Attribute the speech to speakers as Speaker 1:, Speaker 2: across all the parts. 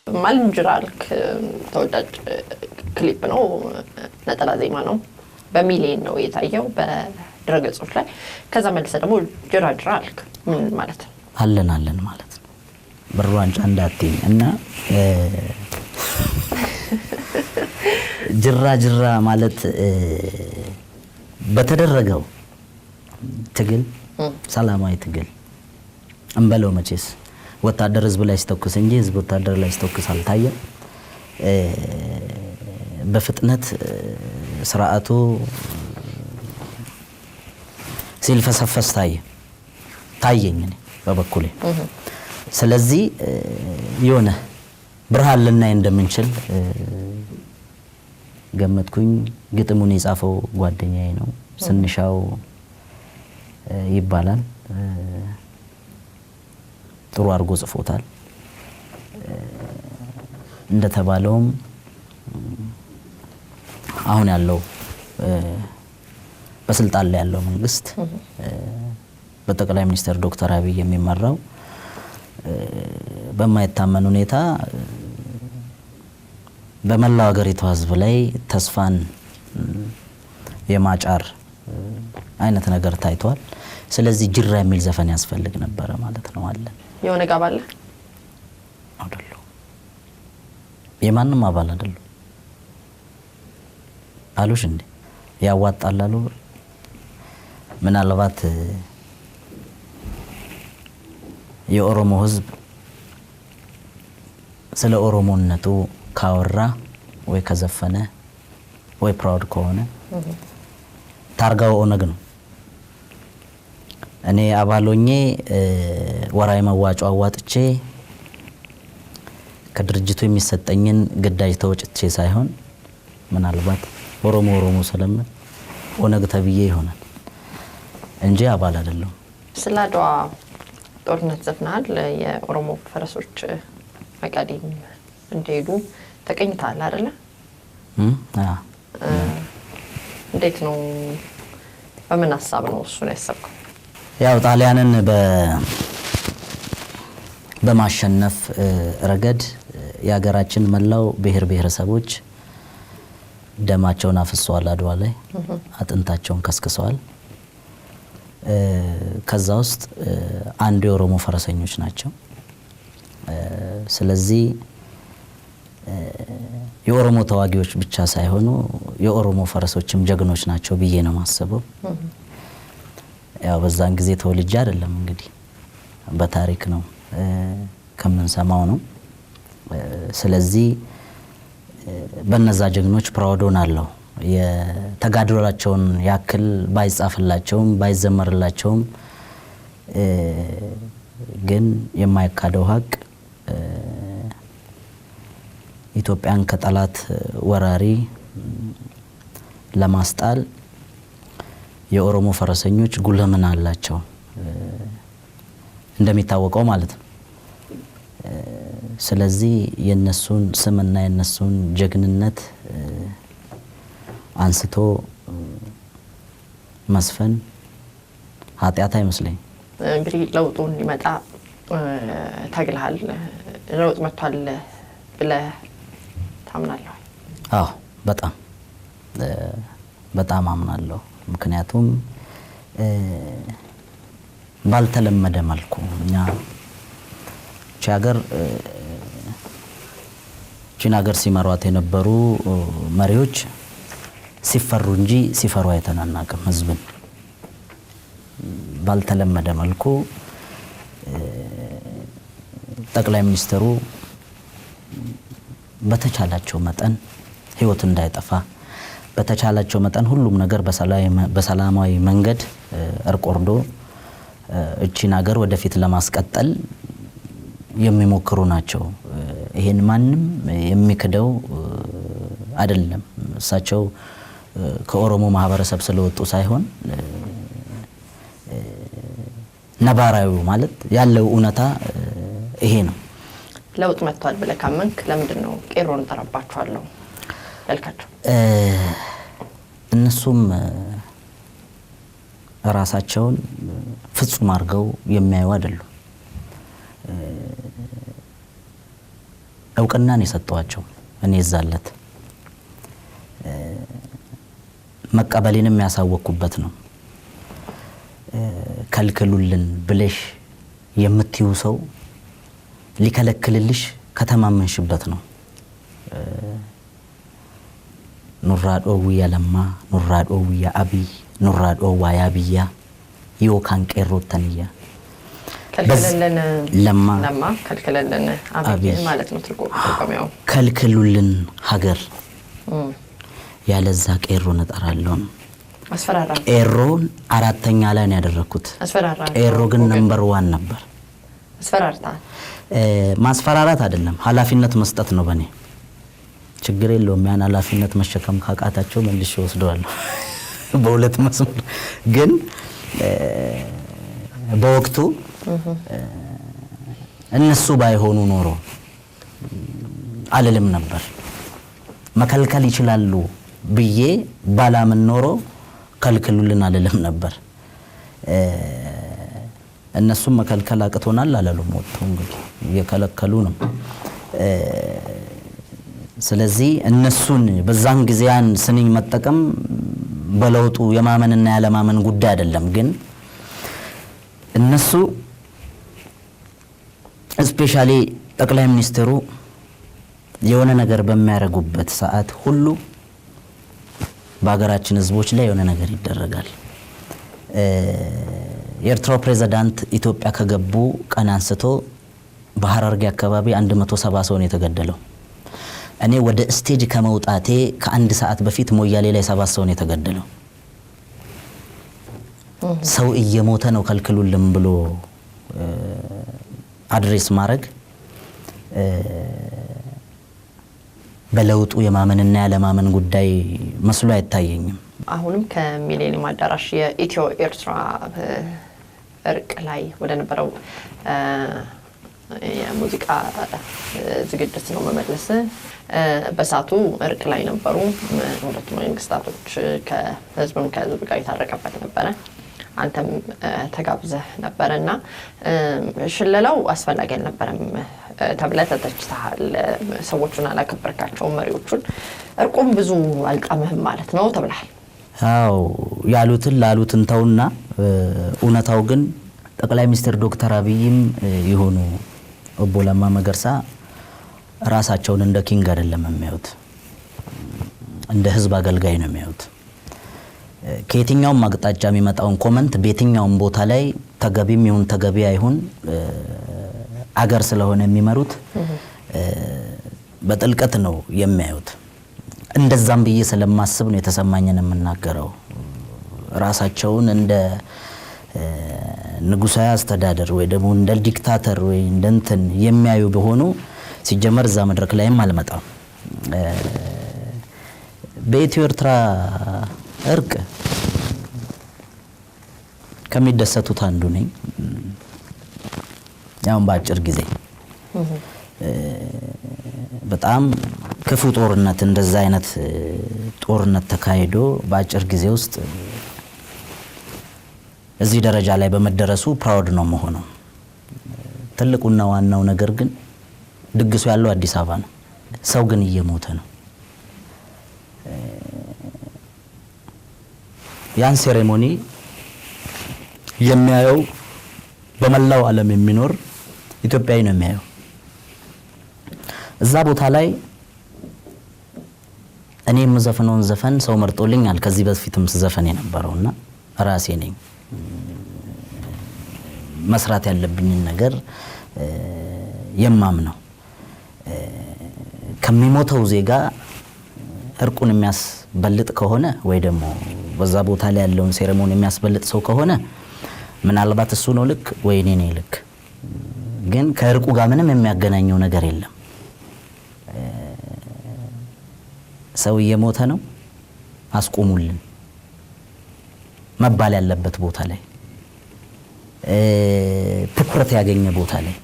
Speaker 1: ማልንጅራልክ ተወዳጅ ክሊፕ ነው ነጠላ ዜማ ነው በሚሊዮን ነው የታየው በድረገጾች ላይ ከዛ መልሰ ደግሞ ጅራጅራልክ ምን ማለት ነው
Speaker 2: አለን ማለት ነው ብሯንጫ እንዳትኝ እና ጅራ ማለት በተደረገው ትግል ሰላማዊ ትግል እንበለው መቼስ ወታደር ህዝብ ላይ ስተኩስ እንጂ ህዝብ ወታደር ላይ ስተኩስ አልታየም በፍጥነት ስርዓቱ ሲልፈሰፈስ ታየኝ እኔ በበኩሌ ስለዚህ የሆነ ብርሃን ልናይ እንደምንችል ገመትኩኝ ግጥሙን የጻፈው ጓደኛዬ ነው ስንሻው ይባላል ጥሩ አርጎ ጽፎታል እንደተባለውም አሁን ያለው በስልጣን ላይ ያለው መንግስት በጠቅላይ ሚኒስትር ዶክተር አብይ የሚመራው በማይታመን ሁኔታ በመላው ሀገሪቱ ህዝብ ላይ ተስፋን የማጫር አይነት ነገር ታይቷል ስለዚህ ጅራ የሚል ዘፈን ያስፈልግ ነበር ማለት ነው አለ
Speaker 1: የሆነ ጋባለ
Speaker 2: አይደለም የማንም አባል አይደለም አሉሽ እንዴ ያዋጣል አሉ ምናልባት የኦሮሞ ህዝብ ስለ ኦሮሞነቱ ካወራ ወይ ከዘፈነ ወይ ፕራውድ ከሆነ ታርጋው ኦነግ ነው እኔ አባሎኜ ወራይ መዋጮ አዋጥቼ ከድርጅቱ የሚሰጠኝን ግዳጅ ተወጭቼ ሳይሆን ምናልባት ኦሮሞ ሰለም ኦነግ ተብዬ ይሆናል እንጂ አባል አይደለም
Speaker 1: ስላዷ ጦርነት ዘፍናል የኦሮሞ ፈረሶች መቃዲም እንደሄዱ ተቀኝታል አይደለ እንዴት ነው በምን ሐሳብ ነው እሱ ነው ያሰብከው
Speaker 2: ያው ጣሊያንን በማሸነፍ ረገድ የሀገራችን መላው ብሔረሰቦች ደማቸውን አፍሰዋል አድዋ ላይ አጥንታቸውን ከስክሰዋል ከዛ ውስጥ አንድ የኦሮሞ ፈረሰኞች ናቸው ስለዚህ የኦሮሞ ተዋጊዎች ብቻ ሳይሆኑ የኦሮሞ ፈረሶችም ጀግኖች ናቸው ብዬ ነው ማሰበው ያው በዛን ጊዜ ተወልጄ አይደለም እንግዲህ በታሪክ ነው ከመንሰማው ነው ስለዚህ በነዛ ጀግኖች ፕራውዶን አለው የተጋድሎላቸውን ያክል ባይጻፍላቸውም ባይዘመርላቸውም ግን የማይካደው ሀቅ ኢትዮጵያን ከጠላት ወራሪ ለማስጣል የኦሮሞ ፈረሰኞች ጉልምን አላቸው እንደሚታወቀው ማለት ነው ስለዚህ የነሱን ስምና የነሱን ጀግንነት አንስቶ መስፈን ኃጢአት አይመስለኝ
Speaker 1: እንግዲህ ለውጡን ሊመጣ ታግልሃል ለውጥ መጥቷል ብለህ ታምናለህ
Speaker 2: አዎ በጣም አምናለሁ ምክንያቱም ባልተለመደ መልኩ እኛ ሀገር ሲመሯት የነበሩ መሪዎች ሲፈሩ እንጂ ሲፈሩ አይተናናቅም ህዝብን ባልተለመደ መልኩ ጠቅላይ ሚኒስትሩ በተቻላቸው መጠን ህይወት እንዳይጠፋ በተቻላቸው መጠን ሁሉም ነገር በሰላማዊ መንገድ እርቆርዶ እቺን ሀገር ወደፊት ለማስቀጠል የሚሞክሩ ናቸው ይሄን ማንም የሚከደው አይደለም እሳቸው ከኦሮሞ ማህበረሰብ ስለወጡ ሳይሆን ነባራዩ ማለት ያለው ኡነታ ይሄ ነው
Speaker 1: ለውጥ መጥቷል ብለህ ካመንክ ለምንድነው ቄሮን ተራባቸዋለሁ ያልካቸው
Speaker 2: እነሱም ራሳቸውን ፍጹም አድርገው የሚያዩ አይደሉም እውቅናን የሰጠዋቸው እኔ ይዛለት መቀበሌንም ያሳወቅኩበት ነው። ከልክሉልን ብለሽ የምትዩ ሰው ሊከለክልልሽ ከተማመንሽበት ነው። ኑራዶ ወያ ለማ ኑራዶ ወያ አቢ ኑራዶ ወያ ቢያ ይወካን ቀሮተንያ
Speaker 1: ከልክሉልን
Speaker 2: ለማ
Speaker 1: ከልክሉልን አቢ ማለት ነው ትርጉሜው። ከልክሉልን
Speaker 2: ሀገር ያለዛ ቀሮ ነጠራለው
Speaker 1: አስፈራራ
Speaker 2: ቀሮን አራተኛ ላይ ነው ያደረኩት።
Speaker 1: አስፈራራ
Speaker 2: ቀሮ ግን ነምበር 1 ነበር።
Speaker 1: አስፈራራታ
Speaker 2: ማስፈራራት አይደለም ኃላፊነት መስጠት ነው። በኔ ችግር የለውም ያን ኃላፊነት መሸከም ካቃታቸው መልሼ ወስደዋለሁ በሁለት መስመር። ግን በወቅቱ እነሱ ባይሆኑ ኖሮ አልልም ነበር። መከልከል ይችላሉ ብዬ ባላምን ኖሮ ከልክሉልን አልልም ነበር። እነሱም መከልከል አቅቶናል አላሉም። ወጥቶ እንግዲህ እየከለከሉ ነው። ስለዚህ እነሱን በዛን ጊዜያን ስንኝ መጠቀም በለውጡ የማመንና ያለማመን ጉዳይ አይደለም። ግን እነሱ ስፔሻሊ ጠቅላይ ሚኒስትሩ የሆነ ነገር በሚያረጉበት ሰዓት ሁሉ በአገራችን ህዝቦች ላይ የሆነ ነገር ይደረጋል። የኤርትራው ፕሬዝዳንት ኢትዮጵያ ከገቡ ቀን አንስቶ በሐረርጌ አካባቢ 170 ሰው ነው የተገደለው። እኔ ወደ ስቴጅ ከመውጣቴ ከአንድ ሰዓት በፊት ሞያሌ ላይ 7 ሰው ነው የተገደለው። ሰው እየሞተ ነው ከልክሉልን ብሎ አድሬስ ማድረግ በለውጡ የማመንና ያለማመን ጉዳይ መስሎ አይታየኝም።
Speaker 1: አሁንም ከሚሌኒየም አዳራሽ የኢትዮ ኤርትራ እርቅ ላይ ወደ ነበረው የሙዚቃ ዝግጅት ነው መመለስ። በሳቱ እርቅ ላይ ነበሩ ሁለቱ መንግስታቶች ከህዝብ ጋር የታረቀበት ነበረ። አንተም ተጋብዘህ ነበርና ሽለላው አስፈላጊ አልነበረም ተብለህ ተተችተሃል። ሰዎቹን አላከበርካቸው መሪዎቹን። እርቁም ብዙ አልጣምህም ማለት ነው ተብለሃል።
Speaker 2: አው ያሉትን ላሉትን ተውና እውነታው ግን ጠቅላይ ሚኒስትር ዶክተር አብይም ይሆኑ ኦቦ ለማ መገርሳ ራሳቸውን እንደ ኪንግ አይደለም የሚያዩት፣ እንደ ህዝብ አገልጋይ ነው የሚያዩት። ከየትኛውም አቅጣጫ የሚመጣውን ኮመንት በየትኛውም ቦታ ላይ ተገቢም ይሁን ተገቢ አይሁን አገር ስለሆነ የሚመሩት በጥልቀት ነው የሚያዩት። እንደዛም ብዬ ስለማስብ ነው የተሰማኝን የምናገረው። ራሳቸውን እንደ ንጉሳዊ አስተዳደር ወይ ደግሞ እንደ ዲክታተር ወይ እንደንተን የሚያዩ በሆኑ ሲጀመር እዛ መድረክ ላይም አልመጣም። በኢትዮ ኤርትራ እርቅ ከሚደሰቱት አንዱ ነኝ። ያው በአጭር ጊዜ በጣም ክፉ ጦርነት እንደዛ አይነት ጦርነት ተካሂዶ በአጭር ጊዜ ውስጥ እዚህ ደረጃ ላይ በመደረሱ ፕራውድ ነው መሆኑ። ትልቁና ዋናው ነገር ግን ድግሱ ያለው አዲስ አበባ ነው። ሰው ግን እየሞተ ነው። ያን ሴሬሞኒ የሚያየው በመላው ዓለም የሚኖር ኢትዮጵያዊ ነው የሚያየው። እዛ ቦታ ላይ እኔ የምዘፍነውን ዘፈን ሰው መርጦልኛል። ከዚህ በፊትም ዘፈን የነበረውና ራሴ ነኝ መስራት ያለብኝን ነገር የማምነው። ከሚሞተው ዜጋ እርቁን የሚያስበልጥ ከሆነ ወይ ደግሞ በዛ ቦታ ላይ ያለውን ሴሬሞኒ የሚያስበልጥ ሰው ከሆነ ምናልባት እሱ ነው ልክ ወይ እኔ ነኝ ልክ። ግን ከእርቁ ጋር ምንም የሚያገናኘው ነገር የለም። ሰው እየሞተ ነው፣ አስቆሙልን መባል ያለበት ቦታ ላይ፣ ትኩረት ያገኘ ቦታ ላይ፣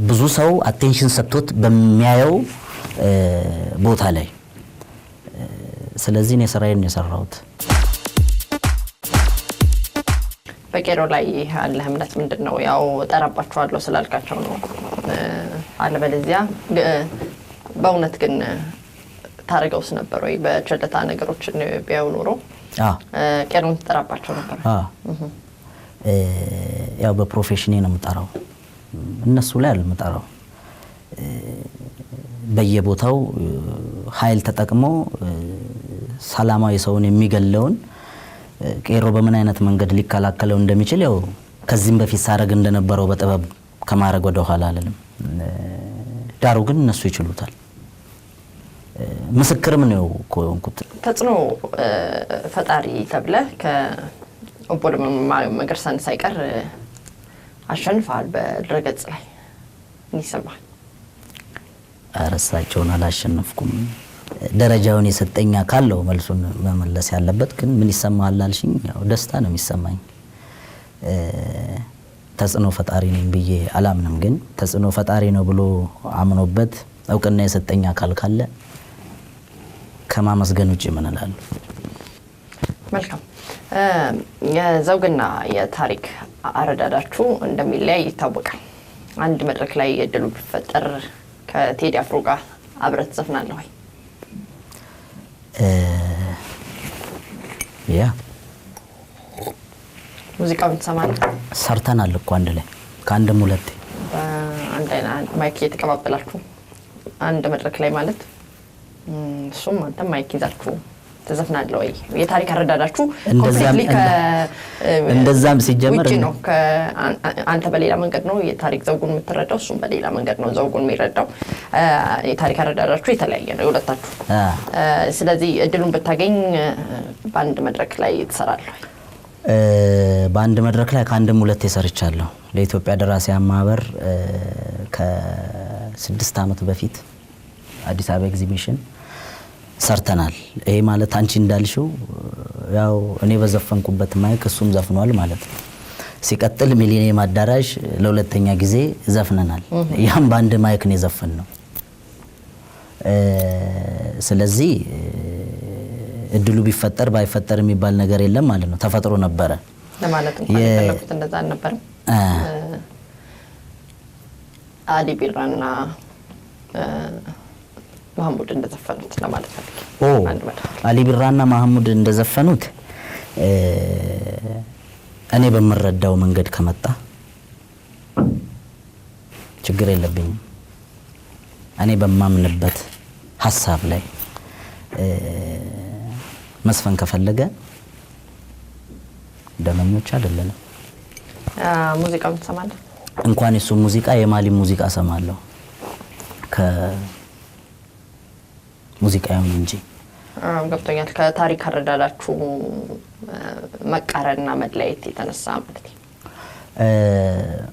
Speaker 2: ብዙ ሰው አቴንሽን ሰጥቶት በሚያየው ቦታ ላይ። ስለዚህ ነው ስራዬን የሰራሁት። በቄሮ ላይ ያለ እምነት ምንድነው? ያው ጠራባቸዋለሁ ስላልካቸው ነው
Speaker 1: አለበለዚያ በእውነት ግን ታረጋውስ ነበር ወይ በቸልታ ነገሮችን ቢያዩ ኖሮ ቄሮን ተጠራባቸው ነበር?
Speaker 2: ያው በፕሮፌሽኔ ነው የምጠራው፣ እነሱ ላይ አልምጠራው። በየቦታው ኃይል ተጠቅሞ ሰላማዊ ሰውን የሚገለውን ቄሮ በምን አይነት መንገድ ሊከላከለው እንደሚችል ያው ከዚህም በፊት ሳረግ እንደነበረው በጥበብ ከማረግ ወደ ኋላ አልልም። ዳሩ ግን እነሱ ይችሉታል። ምስክርም ነው ኮንኩት።
Speaker 1: ተጽዕኖ ፈጣሪ ተብለ ከኦቦ ለማ መገርሳን ሳይቀር አሸንፋል በድረገጽ ላይ ይሰማል።
Speaker 2: አረሳቸውን አላሸነፍኩም። ደረጃውን የሰጠኛ ካለው መልሱን መመለስ ያለበት ግን ምን ይሰማሃል አልሽኝ? ያው ደስታ ነው የሚሰማኝ። ተጽዕኖ ፈጣሪ ነኝ ብዬ አላምንም፣ ግን ተጽዕኖ ፈጣሪ ነው ብሎ አምኖበት እውቅና የሰጠኛ አካል ካለ ከማመስገን ውጭ ምን እላለሁ?
Speaker 1: መልካም። የዘውግና የታሪክ አረዳዳችሁ እንደሚለያይ ይታወቃል። አንድ መድረክ ላይ እድሉ ቢፈጠር ከቴዲ አፍሮ ጋር አብረህ ትዘፍናለህ ወይ?
Speaker 2: ያ
Speaker 1: ሙዚቃውን ትሰማለህ?
Speaker 2: ሰርተናል እኮ አንድ ላይ ከአንድም ሁለቴ
Speaker 1: አንድ አይነት ማይክ እየተቀባበላችሁ አንድ መድረክ ላይ ማለት እሱም አንተ ማይክ ይዛችሁ ተዘፍናለህ ወይ? የታሪክ አረዳዳችሁ
Speaker 2: እንደዛም ሲጀመር
Speaker 1: ነው። አንተ በሌላ መንገድ ነው የታሪክ ዘውጉን የምትረዳው፣ እሱም በሌላ መንገድ ነው ዘውጉን የሚረዳው። የታሪክ አረዳዳችሁ የተለያየ ነው የሁለታችሁ። ስለዚህ እድሉን ብታገኝ በአንድ መድረክ ላይ ትሰራለህ?
Speaker 2: በአንድ መድረክ ላይ ከአንድም ሁለቴ ሰርቻለሁ። ለኢትዮጵያ ደራሲያን ማህበር ከ6 ዓመት በፊት አዲስ አበባ ኤግዚቢሽን ሰርተናል። ይሄ ማለት አንቺ እንዳልሽው ያው እኔ በዘፈንኩበት ማይክ እሱም ዘፍኗል ማለት ነው። ሲቀጥል ሚሊኒየም አዳራሽ ለሁለተኛ ጊዜ ዘፍነናል። ያም በአንድ ማይክ ነው የዘፈነው። ስለዚህ እድሉ ቢፈጠር ባይፈጠር የሚባል ነገር የለም ማለት ነው። ተፈጥሮ ነበረ
Speaker 1: ለማለት እንኳን የፈለኩት እንደዛ ነበር። አሊ ቢራና መሐሙድ እንደዘፈኑት ለማለት ፈልጌ።
Speaker 2: አሊ ቢራና መሐሙድ እንደዘፈኑት እኔ በመረዳው መንገድ ከመጣ ችግር የለብኝም። እኔ በማምንበት ሐሳብ ላይ መስፈን ከፈለገ ደመኞች አይደለንም።
Speaker 1: ሙዚቃውን ትሰማለህ?
Speaker 2: እንኳን የሱ ሙዚቃ የማሊ ሙዚቃ ሰማለሁ ሙዚቃውን እንጂ።
Speaker 1: ገብቶኛል። ከታሪክ አረዳዳችሁ መቃረንና መለያየት የተነሳ ማለት ነው።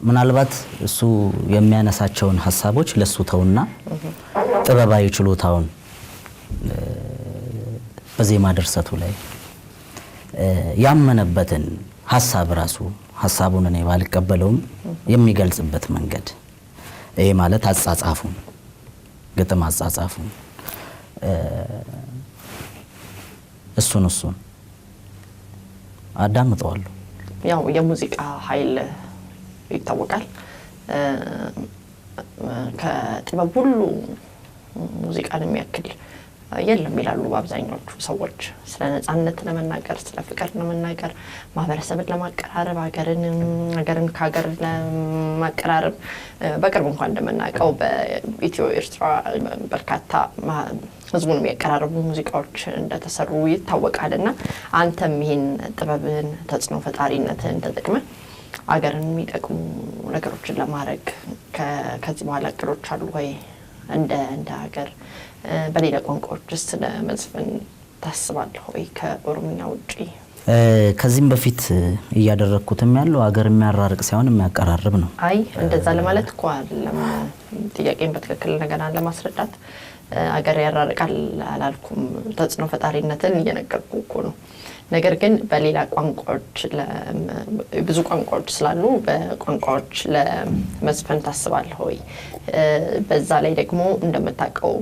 Speaker 2: ምናልባት እሱ የሚያነሳቸውን ሐሳቦች ለሱ ተውና ጥበባዊ ችሎታውን በዜማ ድርሰቱ ላይ ያመነበትን ሐሳብ ራሱ ሐሳቡን እኔ ባልቀበለውም የሚገልጽበት መንገድ ይሄ ማለት አጻጻፉን ግጥም አጻጻፉን እሱን አዳምጠዋለሁ።
Speaker 1: ያው የሙዚቃ ኃይል ይታወቃል። ከጥበብ ሁሉ ሙዚቃን የሚያክል የለም ይላሉ አብዛኞቹ ሰዎች። ስለ ነጻነት ለመናገር፣ ስለ ፍቅር ለመናገር፣ ማህበረሰብን ለማቀራረብ፣ ሀገርን ከሀገር ለማቀራረብ በቅርብ እንኳን እንደምናውቀው በኢትዮ ኤርትራ በርካታ ህዝቡን የሚያቀራርቡ ሙዚቃዎች እንደተሰሩ ይታወቃልና አንተም ይህን ጥበብን ተጽዕኖ ፈጣሪነትን ተጠቅመህ አገርን የሚጠቅሙ ነገሮችን ለማድረግ ከዚህ በኋላ እቅዶች አሉ ወይ? እንደ ሀገር በሌላ ቋንቋዎች ለመዝፈን ታስባለህ ወይ ከኦሮምኛ ውጪ?
Speaker 2: ከዚህም በፊት እያደረኩትም ያለው ሀገር የሚያራርቅ ሳይሆን የሚያቀራርብ ነው።
Speaker 1: አይ እንደዛ ለማለት እኮ አይደለም። ጥያቄን በትክክል እንደገና ለማስረዳት ሀገር ያራርቃል አላልኩም። ተጽዕኖ ፈጣሪነትን እየነገርኩ እኮ ነው። ነገር ግን በሌላ ቋንቋዎች ብዙ ቋንቋዎች ስላሉ በቋንቋዎች ለመዝፈን ታስባለህ ወይ? በዛ ላይ ደግሞ እንደምታውቀው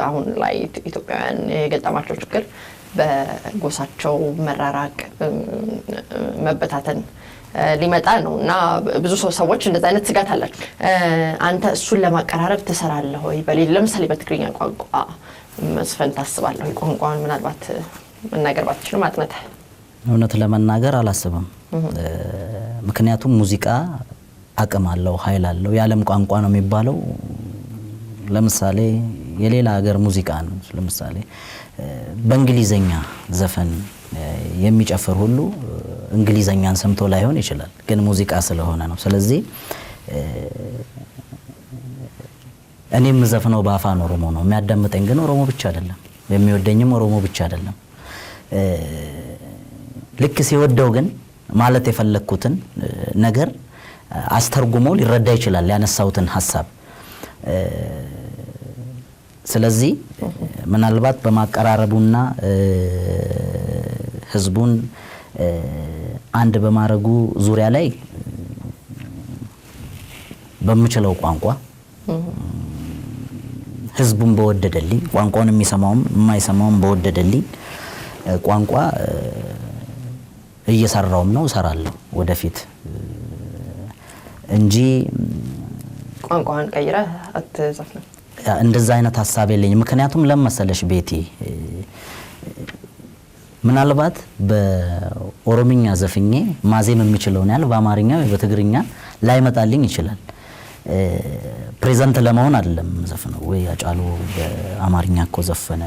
Speaker 1: አሁን ላይ ኢትዮጵያውያን የገጠማቸው ችግር በጎሳቸው መራራቅ፣ መበታተን ሊመጣ ነው እና ብዙ ሰዎች እንደዛ አይነት ስጋት አላቸው። አንተ እሱን ለማቀራረብ ትሰራለህ ወይ? ለምሳሌ በትግርኛ ቋንቋ መስፈን ታስባለህ ወይ? ቋንቋውን ምናልባት መናገር ባትችልም አጥነተህ?
Speaker 2: እውነት ለመናገር አላስብም። ምክንያቱም ሙዚቃ አቅም አለው፣ ኃይል አለው። የዓለም ቋንቋ ነው የሚባለው። ለምሳሌ የሌላ ሀገር ሙዚቃ ነው ለምሳሌ በእንግሊዘኛ ዘፈን የሚጨፍር ሁሉ እንግሊዘኛን ሰምቶ ላይሆን ይችላል፣ ግን ሙዚቃ ስለሆነ ነው። ስለዚህ እኔም ዘፈነው በአፋን ኦሮሞ ነው። የሚያዳምጠኝ ግን ኦሮሞ ብቻ አይደለም፣ የሚወደኝም ኦሮሞ ብቻ አይደለም። ልክ ሲወደው ግን ማለት የፈለኩትን ነገር አስተርጉሞ ሊረዳ ይችላል ያነሳውትን ሐሳብ። ስለዚህ ምናልባት በማቀራረቡና ህዝቡን አንድ በማረጉ ዙሪያ ላይ በምችለው ቋንቋ ህዝቡን በወደደልኝ ቋንቋውን የሚሰማውም የማይሰማውም በወደደልኝ ቋንቋ እየሰራውም ነው እሰራለሁ ወደፊት እንጂ
Speaker 1: ቋንቋን ቀይረህ አትዘፍንም።
Speaker 2: እንደዛ አይነት ሐሳብ የለኝም። ምክንያቱም ለመሰለሽ ቤቲ ምናልባት በኦሮምኛ ዘፍኜ ማዜም የሚችለው ነው ያለ በአማርኛ ወይ በትግርኛ ላይመጣልኝ ይችላል። ፕሬዘንት ለመሆን አይደለም ዘፍነው ወይ አጫሉ በአማርኛ እኮ ዘፈነ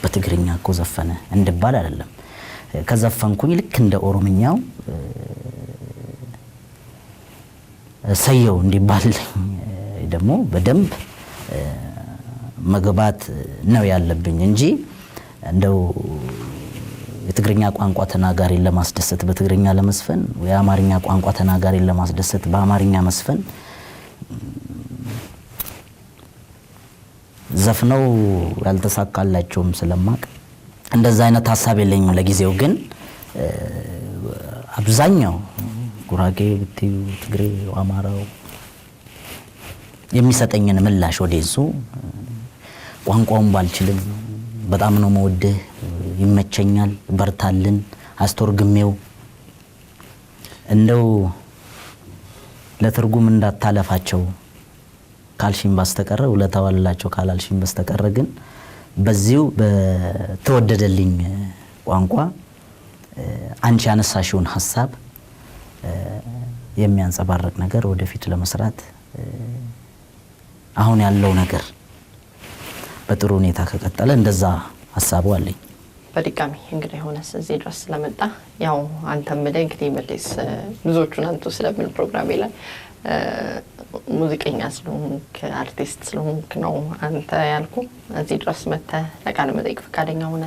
Speaker 2: በትግርኛ እኮ ዘፈነ እንድባል አይደለም። ከዘፈንኩኝ ልክ እንደ ኦሮምኛው ሰየው እንዲባልልኝ ደግሞ በደንብ መግባት ነው ያለብኝ እንጂ እንደው የትግርኛ ቋንቋ ተናጋሪን ለማስደሰት በትግርኛ ለመስፈን ወይ የአማርኛ ቋንቋ ተናጋሪን ለማስደሰት በአማርኛ መስፈን ዘፍነው ያልተሳካላቸውም ስለማቅ እንደዛ አይነት ሐሳብ የለኝም ለጊዜው። ግን አብዛኛው ጉራጌ ብትዩ ትግሬ አማራው የሚሰጠኝን ምላሽ ወደሱ ቋንቋውን ባልችልም በጣም ነው መወደህ ይመቸኛል በርታልን አስተርጉሜው እንደው ለትርጉም እንዳታለፋቸው ካልሽም በስተቀር ወለታዋላቸው ካላልሽም በስተቀር ግን በዚሁ በተወደደልኝ ቋንቋ አንቺ ያነሳሽውን ሐሳብ የሚያንጸባርቅ ነገር ወደፊት ለመስራት አሁን ያለው ነገር በጥሩ ሁኔታ ከቀጠለ እንደዛ ሐሳቡ አለኝ።
Speaker 1: በድጋሚ እንግዲህ ሆነስ እዚህ ድረስ ስለመጣ ያው አንተም እንግዲህ መለስ ብዙዎቹን አንተ ስለምን ፕሮግራም ላይ ሙዚቀኛ ስለሆንክ አርቲስት ስለሆንክ ነው አንተ ያልኩ እዚህ ድረስ መጥተህ ለቃለ መጠይቅ ፈቃደኛ ሆነ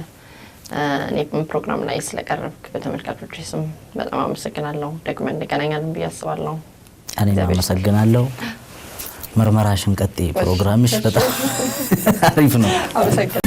Speaker 1: እኔ ፕሮግራም ላይ ስለቀረብክ በተመልካቾች ስም በጣም አመሰግናለሁ። ደግሞ እንገናኛለን ብዬ አስባለሁ።
Speaker 2: እኔም አመሰግናለሁ። ምርመራሽን ቀጥይ። ፕሮግራምሽ በጣም አሪፍ ነው።
Speaker 1: አመሰግናለሁ።